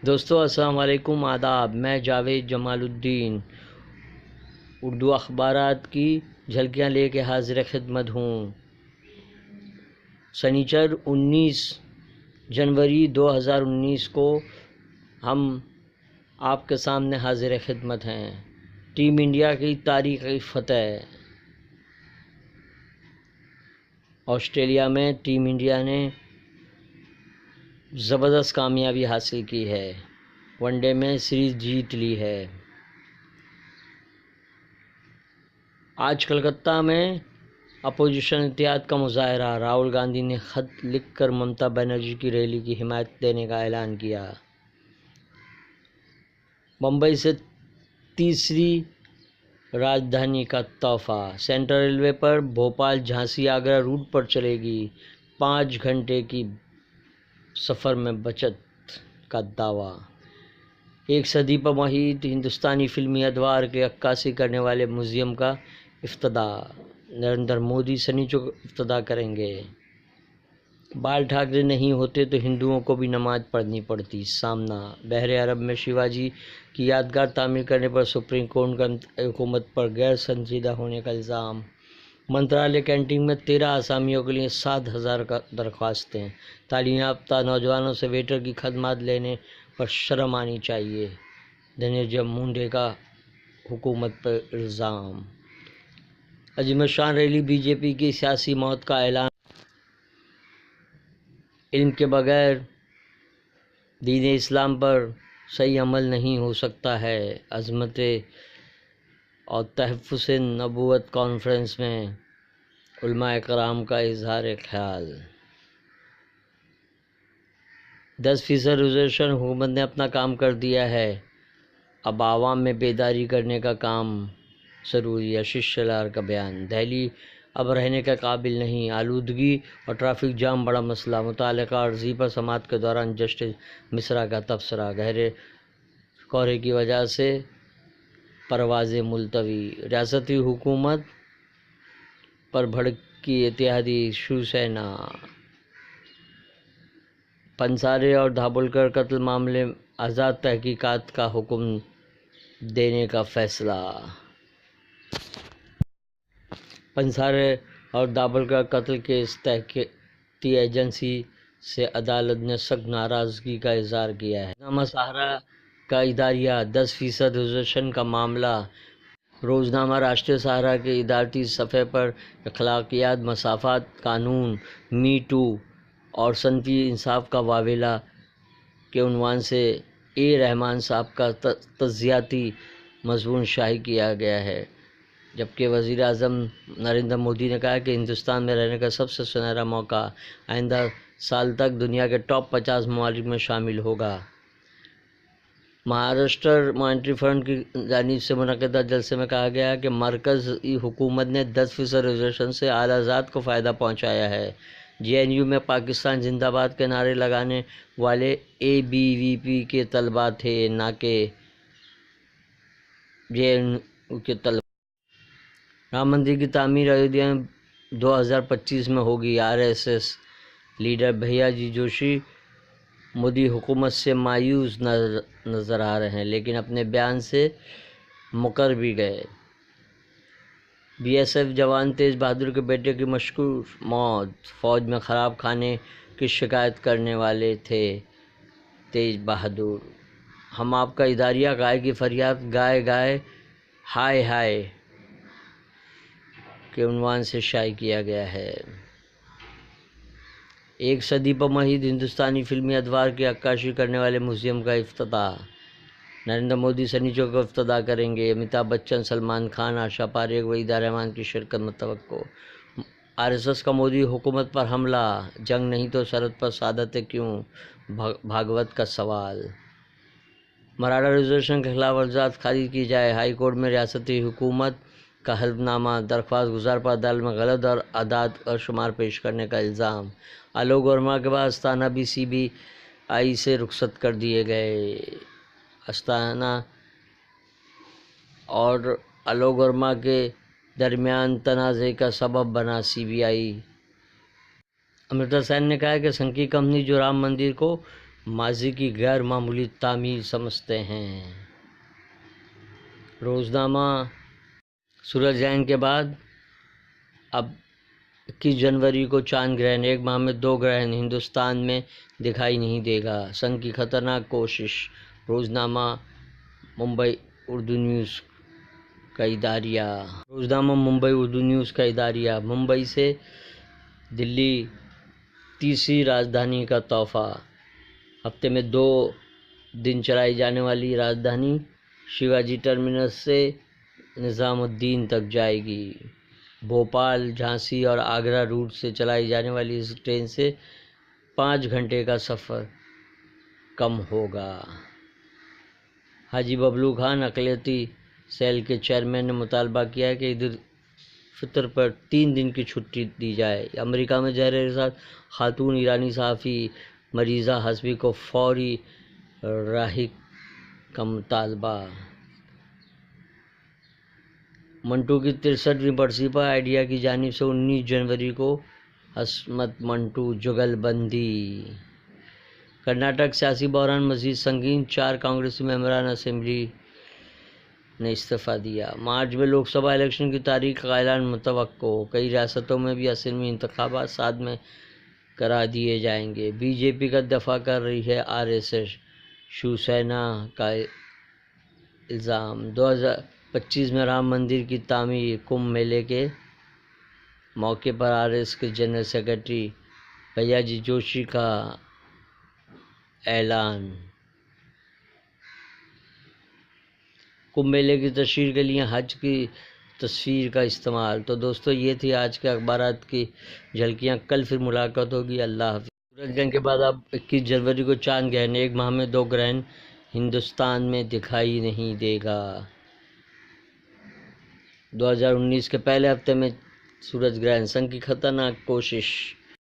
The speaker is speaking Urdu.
دوستو السلام علیکم، آداب۔ میں جاوید جمال الدین اردو اخبارات کی جھلکیاں لے کے حاضر خدمت ہوں۔ سنیچر 19 جنوری 2019 کو ہم آپ کے سامنے حاضر خدمت ہیں۔ ٹیم انڈیا کی تاریخی فتح۔ آسٹریلیا میں ٹیم انڈیا نے زبردست کامیابی حاصل کی ہے، ون ڈے میں سیریز جیت لی ہے۔ آج کلکتہ میں اپوزیشن اتحاد کا مظاہرہ، راہل گاندھی نے خط لکھ کر ممتا بنرجی کی ریلی کی حمایت دینے کا اعلان کیا۔ بمبئی سے تیسری راجدھانی کا تحفہ، سینٹرل ریلوے پر بھوپال جھانسی آگرہ روٹ پر چلے گی، 5 گھنٹے کی سفر میں بچت کا دعویٰ۔ 1 صدی پر محیط ہندوستانی فلمی ادوار کی عکاسی کرنے والے میوزیم کا افتتاح، نریندر مودی سنیچر کو افتتاح کریں گے۔ بال ٹھاکرے نہیں ہوتے تو ہندوؤں کو بھی نماز پڑھنی پڑتی، سامنا۔ بحر عرب میں شیواجی کی یادگار تعمیر کرنے پر سپریم کورٹ کا حکومت پر غیر سنجیدہ ہونے کا الزام۔ منترالیہ کینٹین میں 13 آسامیوں کے لیے 7,000 درخواستیں۔ تعلیم یافتہ نوجوانوں سے ویٹر کی خدمات لینے پر شرم آنی چاہیے، دھننجے منڈے کا حکومت پر الزام۔ عظیم الشان ریلی، بی جے پی کی سیاسی موت کا اعلان۔ علم کے بغیر دین اسلام پر صحیح عمل نہیں ہو سکتا ہے، عظمت اور تحفظ نبوت کانفرنس میں علماء کرام کا اظہار خیال۔ 10% ریزرویشن، حکومت نے اپنا کام کر دیا ہے، اب عوام میں بیداری کرنے کا کام ضروری ہے، آشیش شیلار کا بیان۔ دہلی اب رہنے کے قابل نہیں، آلودگی اور ٹریفک جام بڑا مسئلہ، متعلقہ عرضی پر سماعت کے دوران جسٹس مشرا کا تبصرہ۔ گہرے کہرے کی وجہ سے پروازیں ملتوی، ریاستی حکومت پر بھڑکی اتحادی شیوسینا۔ پنسارے اور دھابولکر قتل معاملے آزاد تحقیقات کا حکم دینے کا فیصلہ۔ پنسارے اور دھابولکر قتل کیس تحقیقاتی ایجنسی سے عدالت نے سخت ناراضگی کا اظہار کیا ہے۔ روزنامہ سہارا کا اداریہ 10% ریزرویشن کا معاملہ۔ روزنامہ راشٹریہ سہارا کے ادارتی صفحے پر اخلاقیات، مساوات، قانون، می ٹو اور صنفی انصاف کا واویلا کے عنوان سے اے رحمان صاحب کا تجزیاتی مضمون شائع کیا گیا ہے، جبکہ وزیر اعظم نریندر مودی نے کہا کہ ہندوستان میں رہنے کا سب سے سنہرا موقع آئندہ سال تک دنیا کے ٹاپ 50 ممالک میں شامل ہوگا۔ مہاراشٹر مانیٹری فنڈ کی جانب سے منعقدہ جلسے میں کہا گیا کہ مرکزی حکومت نے 10% ریزرویشن سے اعلیٰ ذات کو فائدہ پہنچایا ہے۔ جے این یو میں پاکستان زندہ باد کے نعرے لگانے والے اے بی وی پی کے طلباء تھے، نہ کہ جے این یو کے طلباء۔ رام مندر کی تعمیر ایودھیا میں 2025 میں ہوگی، آر ایس ایس لیڈر بھیا جی جوشی مودی حکومت سے مایوس نظر آ رہے ہیں، لیکن اپنے بیان سے مکر بھی گئے۔ بی ایس ایف جوان تیج بہادر کے بیٹے کی مشکوک موت، فوج میں خراب کھانے کی شکایت کرنے والے تھے تیج بہادر۔ ہم آپ کا اداریہ گائے کی فریاد گائے گائے ہائے ہائے کے عنوان سے شائع کیا گیا ہے۔ 1 صدی پر محیط ہندوستانی فلمی ادوار کی عکاسی کرنے والے میوزیم کا افتتاح، نریندر مودی سنیچر کو افتتاح کریں گے۔ امیتابھ بچن، سلمان خان، آشا پاریکھ، وحیدہ رحمان کی شرکت متوقع۔ آر ایس ایس کا مودی حکومت پر حملہ، جنگ نہیں تو سرحد پر شہادتیں کیوں؟ بھاگوت کا سوال۔ مراٹھا ریزرویشن کے خلاف عرضیات خارج کی جائے، ہائی کورٹ میں ریاستی حکومت کا حلف نامہ، درخواست گزار پر عدالت میں غلط اعداد و شمار پیش کرنے کا الزام۔ آلوک ورما کے بعد استھانہ بھی سی بی آئی سے رخصت کر دیے گئے، استھانہ اور آلوک ورما کے درمیان تنازع کا سبب بنا سی بی آئی۔ امرتر سین نے کہا کہ سنکی کمپنی جو رام مندر کو ماضی کی غیر معمولی تعمیر سمجھتے ہیں۔ روزنامہ سورج گرہن کے بعد اب 21 جنوری کو چاند گرہن، 1 ماہ میں 2 گرہن ہندوستان میں دکھائی نہیں دے گا، سنگ کی خطرناک کوشش۔ روزنامہ ممبئی اردو نیوز کا اداریہ۔ روزنامہ ممبئی اردو نیوز کا اداریہ۔ ممبئی سے دلی تیسری راجدھانی کا تحفہ۔ ہفتے میں 2 دن چلائی جانے والی راجدھانی شیواجی ٹرمینس سے نظام الدین تک جائے گی۔ بھوپال، جھانسی اور آگرہ روٹ سے چلائی جانے والی اس ٹرین سے 5 گھنٹے کا سفر کم ہوگا۔ حاجی ببلو خان اقلیتی سیل کے چیئرمین نے مطالبہ کیا ہے کہ عید الفطر پر 3 دن کی چھٹی دی جائے۔ امریکہ میں زہر ارسال خاتون ایرانی صحافی مریزا حسبی کو فوری رہائی کا مطالبہ۔ منٹو کی 63ویں برسی پر آئیڈیا کی جانب سے 19 جنوری کو عصمت منٹو جگل بندی۔ کرناٹک سیاسی بحران مزید سنگین، 4 کانگریسی ممبران اسمبلی نے استعفیٰ دیا۔ مارچ میں لوک سبھا الیکشن کی تاریخ کا اعلان متوقع، کئی ریاستوں میں بھی اسمبلی انتخابات 7 میں کرا دیے جائیں گے۔ بی جے پی کا دفاع کر رہی ہے RSS، شیو سینا کا الزام۔ 2025 میں رام مندر کی تعمیر، کمبھ میلے کے موقع پر RSS کے جنرل سیکرٹری بھیاجی جوشی کا اعلان۔ کمبھ میلے کی تشہیر کے لیے حج کی تصویر کا استعمال۔ تو دوستو یہ تھی آج کے اخبارات کی جھلکیاں، کل پھر ملاقات ہوگی، اللہ حافظ۔ سورج گرہن کے بعد اب 21 جنوری کو چاند گرہن، 1 ماہ میں 2 گرہن ہندوستان میں دکھائی نہیں دے گا۔ 2019 کے پہلے ہفتے میں سورج گرہن، سنگ کی خطرناک کوشش۔